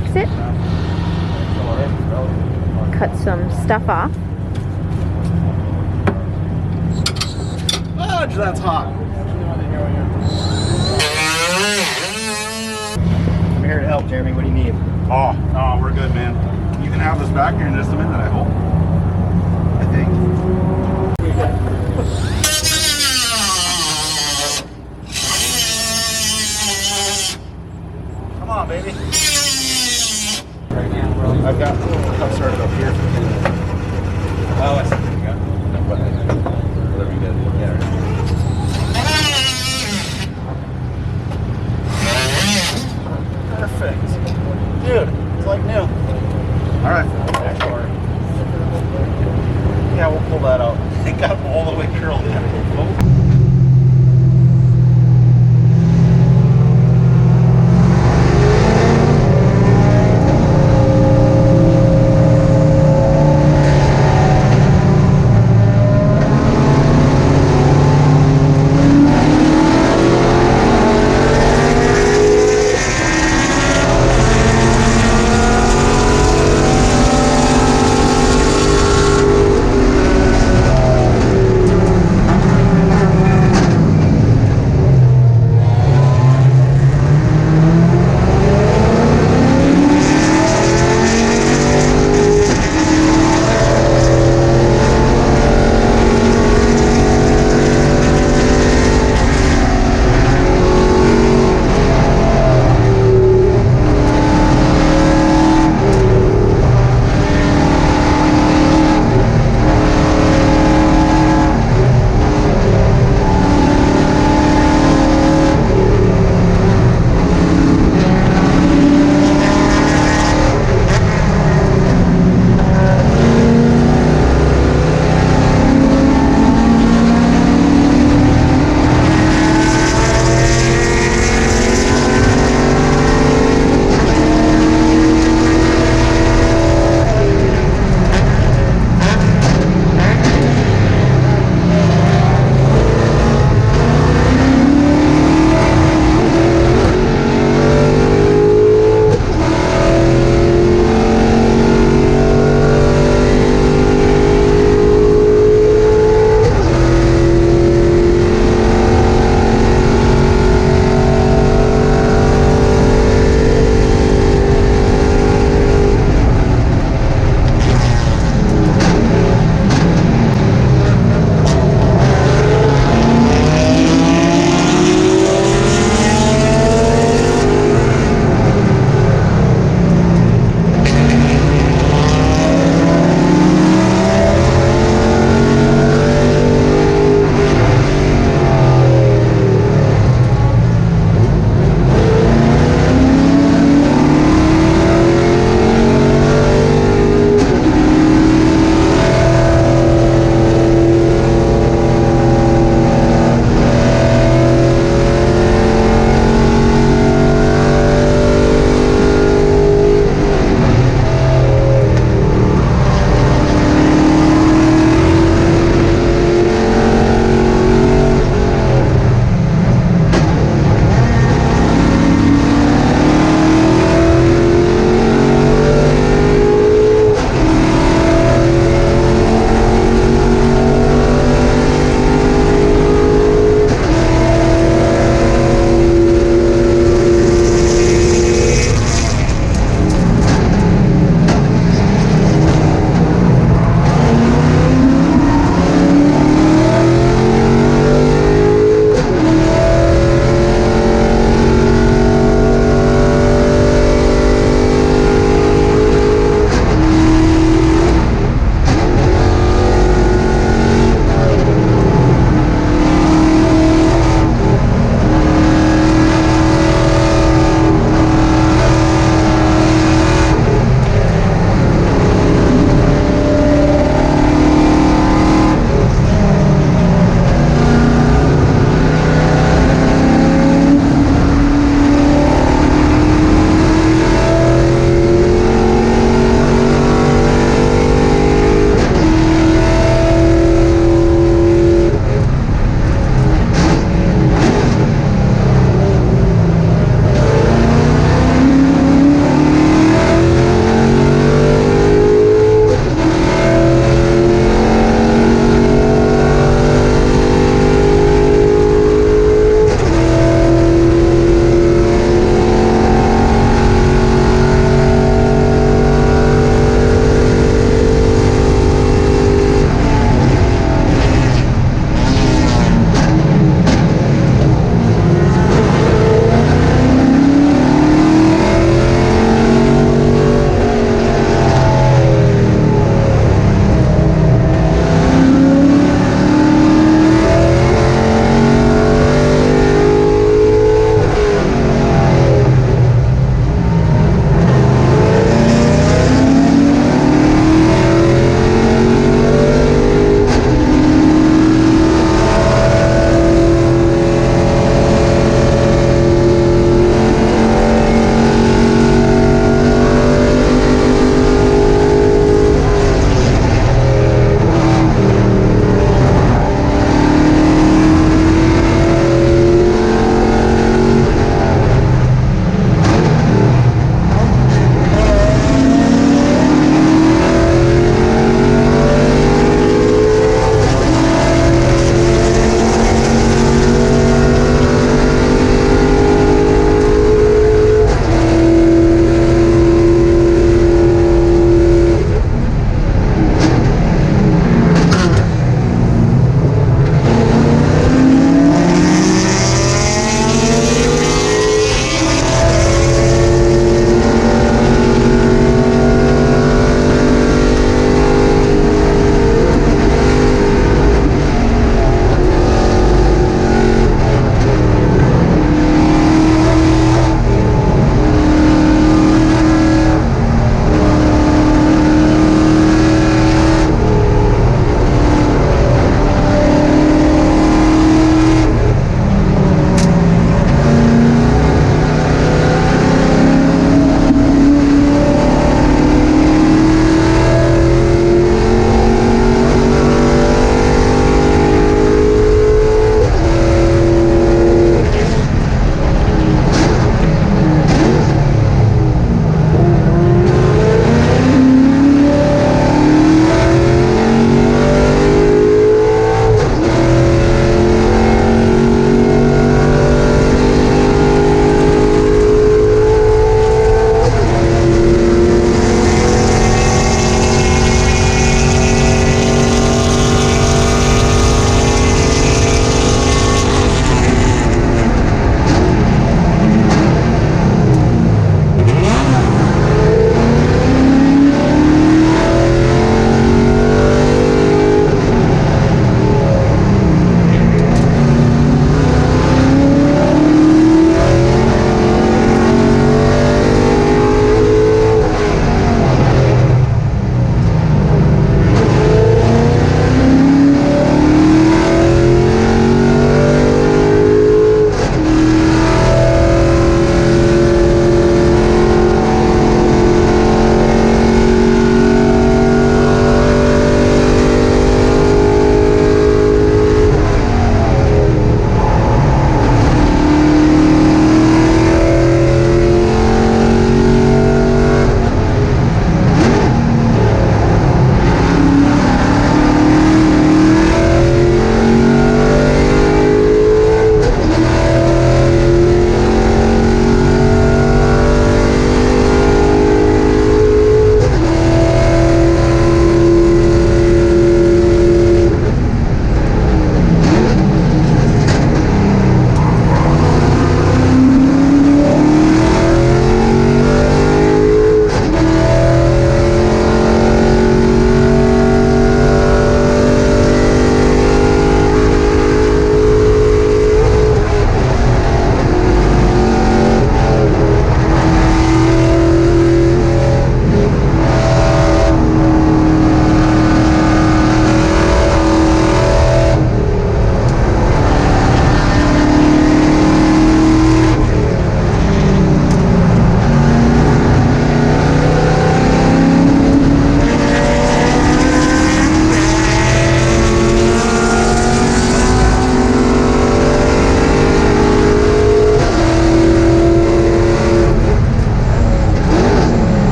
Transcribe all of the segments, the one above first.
fix it. Cut some stuff off. Fudge, that's hot. I'm here to help, Jeremy. What do you need? Oh, no, we're good, man. You can have this back here in just a minute, I hope. I think. Come on, baby. I've got cup started up here. Oh, I see. Whatever you got. Yeah. Perfect. Dude, it's like new. All right. Yeah, we'll pull that out. It got all the way curled in.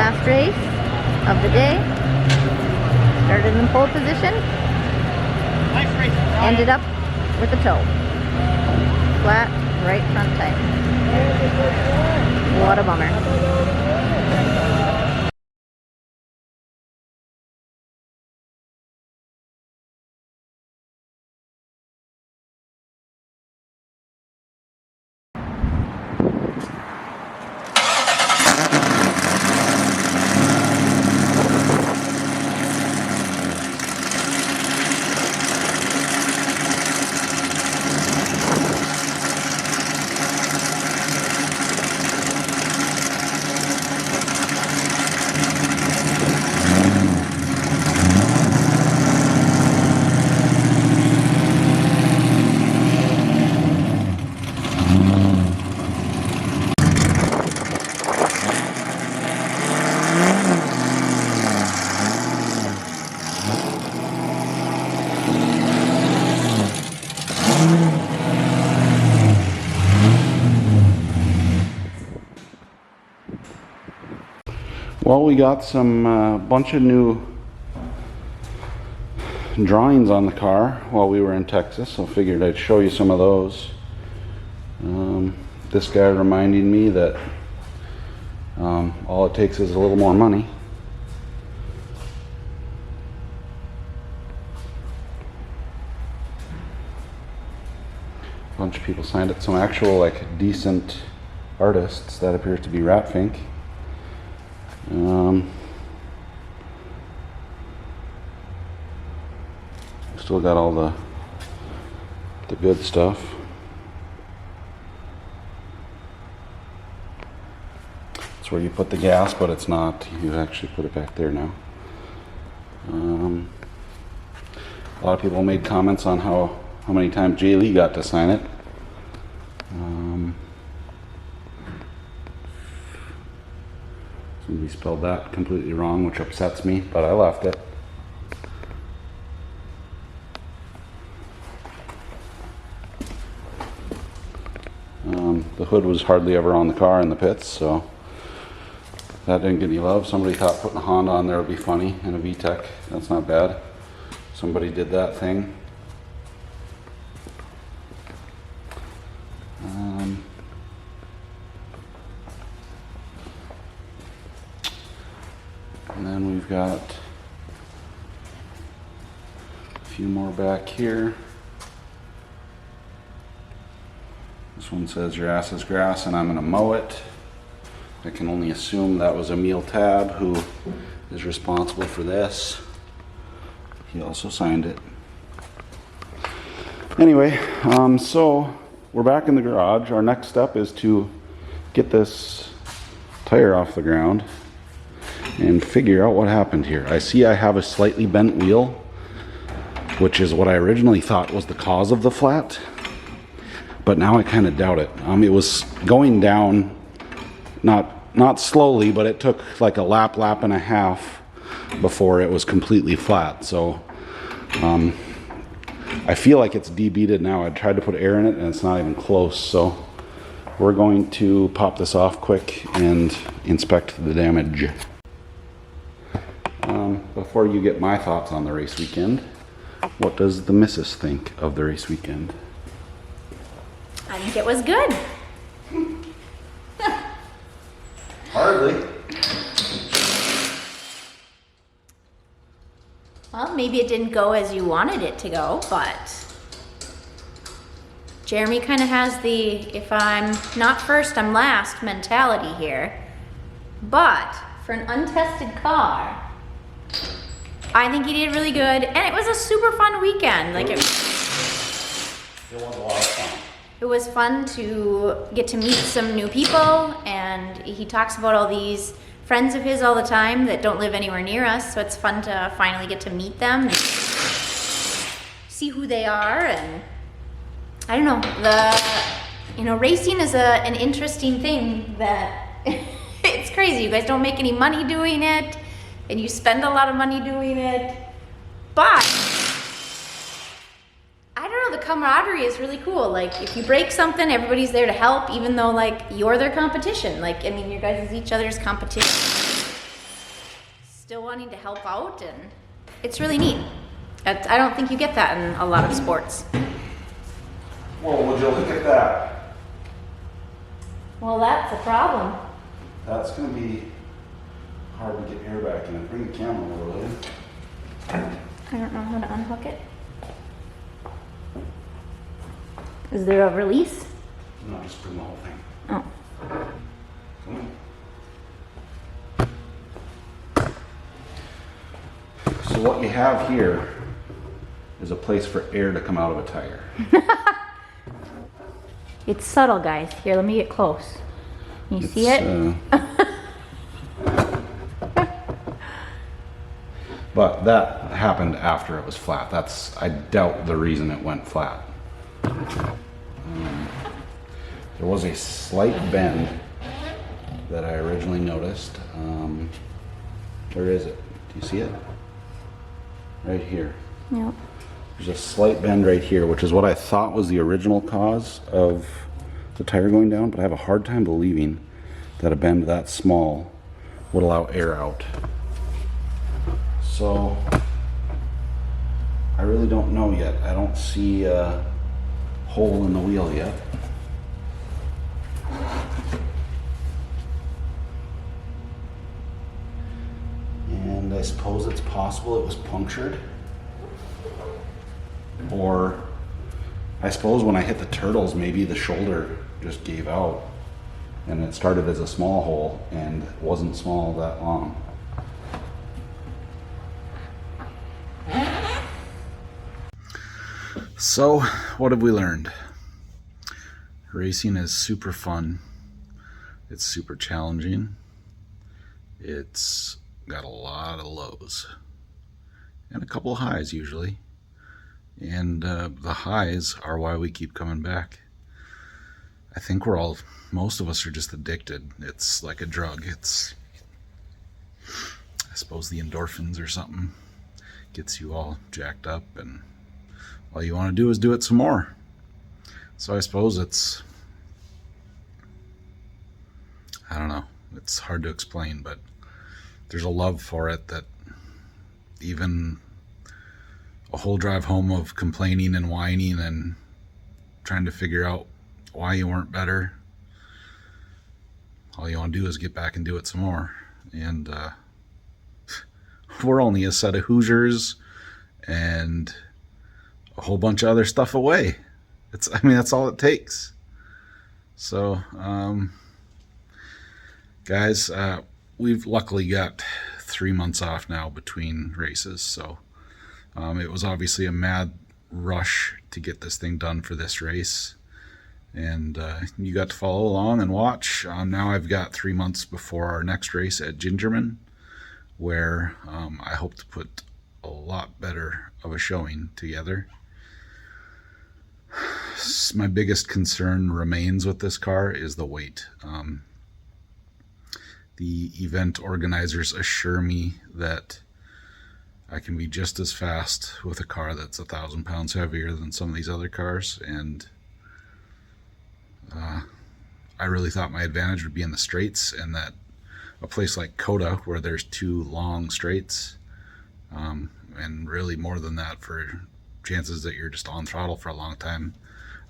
Last race of the day. Started in pole position. Ended up with a tow. Flat right front tire. What a bummer. Well, we got some bunch of new drawings on the car while we were in Texas, so figured I'd show you some of those. This guy reminding me that all it takes is a little more money. A bunch of people signed it, some actual like decent artists. That appears to be Ratfink. Still got all the good stuff. It's where you put the gas, but it's not. You actually put it back there now. A lot of people made comments on how many times Jay Lee got to sign it. Somebody spelled that completely wrong, which upsets me, but I left it. The hood was hardly ever on the car in the pits, so that didn't get any love. Somebody thought putting a Honda on there would be funny, and a VTEC. That's not bad. Somebody did that thing. And then we've got a few more back here. This one says your ass is grass and I'm gonna mow it. I can only assume that was Emil Tab who is responsible for this. He also signed it. Anyway, so we're back in the garage. Our next step is to get this tire off the ground and figure out what happened here. I see I have a slightly bent wheel, which is what I originally thought was the cause of the flat, but now I kind of doubt it. It was going down, not slowly, but it took like a lap and a half before it was completely flat. So I feel like it's debeaded now. I tried to put air in it and it's not even close. So we're going to pop this off quick and inspect the damage. Before you get my thoughts on the race weekend, what does the missus think of the race weekend? I think it was good. Hardly. Well, maybe it didn't go as you wanted it to go, but Jeremy kind of has the if I'm not first, I'm last mentality here. But for an untested car, I think he did really good, and it was a super fun weekend. Like it was a lot of fun. It was fun to get to meet some new people, and he talks about all these friends of his all the time that don't live anywhere near us, so it's fun to finally get to meet them and see who they are. And I don't know, racing is an interesting thing that it's crazy. You guys don't make any money doing it, and you spend a lot of money doing it, but I don't know, the camaraderie is really cool. Like, if you break something, everybody's there to help, even though, like, you're their competition. Like, I mean, you guys is each other's competition. still wanting to help out, and it's really neat. I don't think you get that in a lot of sports. Well, would you look at that? Well, that's a problem. That's going to be hard to get air back in. Bring the camera over, will you? I don't know how to unhook it. Is there a release? No, just bring the whole thing. Oh. Come on. So what you have here is a place for air to come out of a tire. It's subtle, guys. Here, let me get close. Can you see it? But that happened after it was flat. That's, I doubt, the reason it went flat. There was a slight bend that I originally noticed. Where is it? Do you see it? Right here. Yep. There's a slight bend right here, which is what I thought was the original cause of the tire going down, but I have a hard time believing that a bend that small would allow air out. So I really don't know yet. I don't see a hole in the wheel yet. And I suppose it's possible it was punctured. Or I suppose when I hit the turtles, maybe the shoulder just gave out and it started as a small hole and wasn't small that long. So, what have we learned? Racing is super fun. It's super challenging. It's got a lot of lows and a couple of highs usually. And the highs are why we keep coming back. I think most of us are just addicted. It's like a drug. It's, I suppose, the endorphins or something gets you all jacked up, and all you want to do is do it some more. So I suppose it's, I don't know, it's hard to explain, but there's a love for it that even a whole drive home of complaining and whining and trying to figure out why you weren't better, all you want to do is get back and do it some more. And we're only a set of Hoosiers and a whole bunch of other stuff away. That's all it takes. So guys, we've luckily got 3 months off now between races, so it was obviously a mad rush to get this thing done for this race, and you got to follow along and watch. Now I've got 3 months before our next race at Gingerman, where I hope to put a lot better of a showing together. My biggest concern remains with this car is the weight. The event organizers assure me that I can be just as fast with a car that's 1,000 pounds heavier than some of these other cars, and I really thought my advantage would be in the straights, and that a place like Coda, where there's 2 long straights, and really more than that for chances that you're just on throttle for a long time,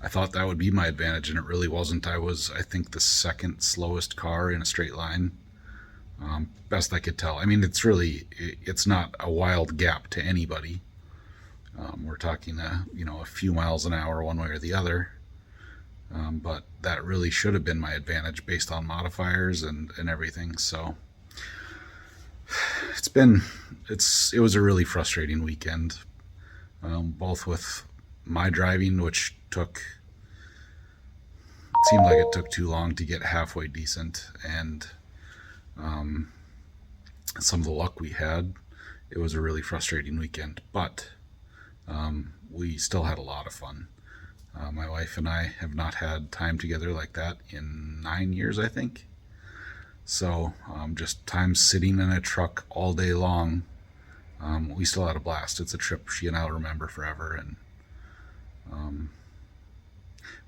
I thought that would be my advantage, and it really wasn't. I was, I think, the second slowest car in a straight line. Best I could tell. It's not a wild gap to anybody. We're talking a few miles an hour one way or the other. But that really should have been my advantage based on modifiers and everything. So it was a really frustrating weekend, both with my driving, which seemed like it took too long to get halfway decent, and some of the luck we had. It was a really frustrating weekend, but we still had a lot of fun. My wife and I have not had time together like that in 9 years, I think. So just time sitting in a truck all day long, we still had a blast. It's a trip she and I will remember forever, and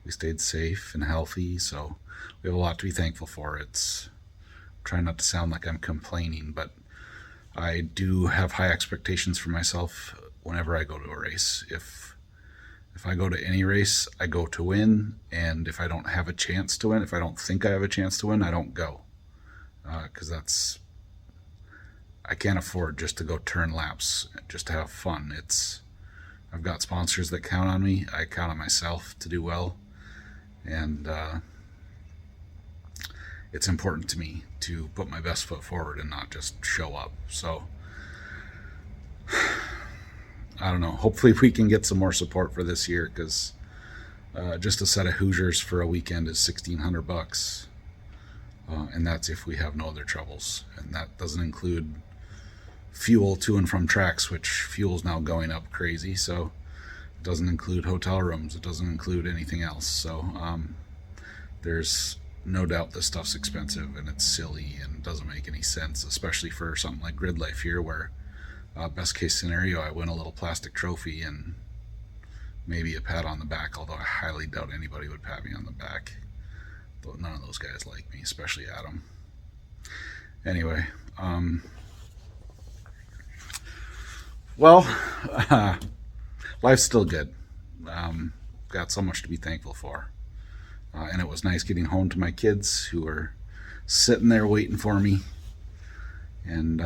we stayed safe and healthy, so we have a lot to be thankful for. Trying not to sound like I'm complaining, but I do have high expectations for myself whenever I go to a race. If I go to any race, I go to win, and if I don't have a chance to win, if I don't think I have a chance to win, I don't go. Because I can't afford just to go turn laps just to have fun. I've got sponsors that count on me. I count on myself to do well, and it's important to me to put my best foot forward and not just show up. So I don't know. Hopefully we can get some more support for this year, because just a set of Hoosiers for a weekend is $1,600, and that's if we have no other troubles. And that doesn't include fuel to and from tracks, which fuel's now going up crazy. So it doesn't include hotel rooms. It doesn't include anything else. So there's no doubt this stuff's expensive, and it's silly and doesn't make any sense, especially for something like Grid Life here, where best case scenario, I win a little plastic trophy and maybe a pat on the back, although I highly doubt anybody would pat me on the back. But none of those guys like me, especially Adam. Anyway, well, life's still good. Got so much to be thankful for. And it was nice getting home to my kids, who were sitting there waiting for me, and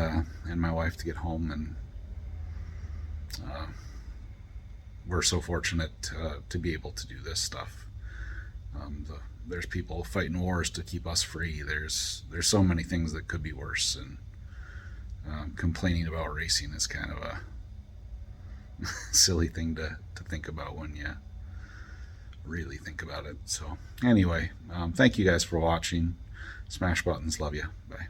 my wife to get home. And we're so fortunate to be able to do this stuff. There's people fighting wars to keep us free. There's so many things that could be worse, and complaining about racing is kind of a silly thing to think about when you really think about it. So anyway, thank you guys for watching. Smash buttons. Love you. Bye.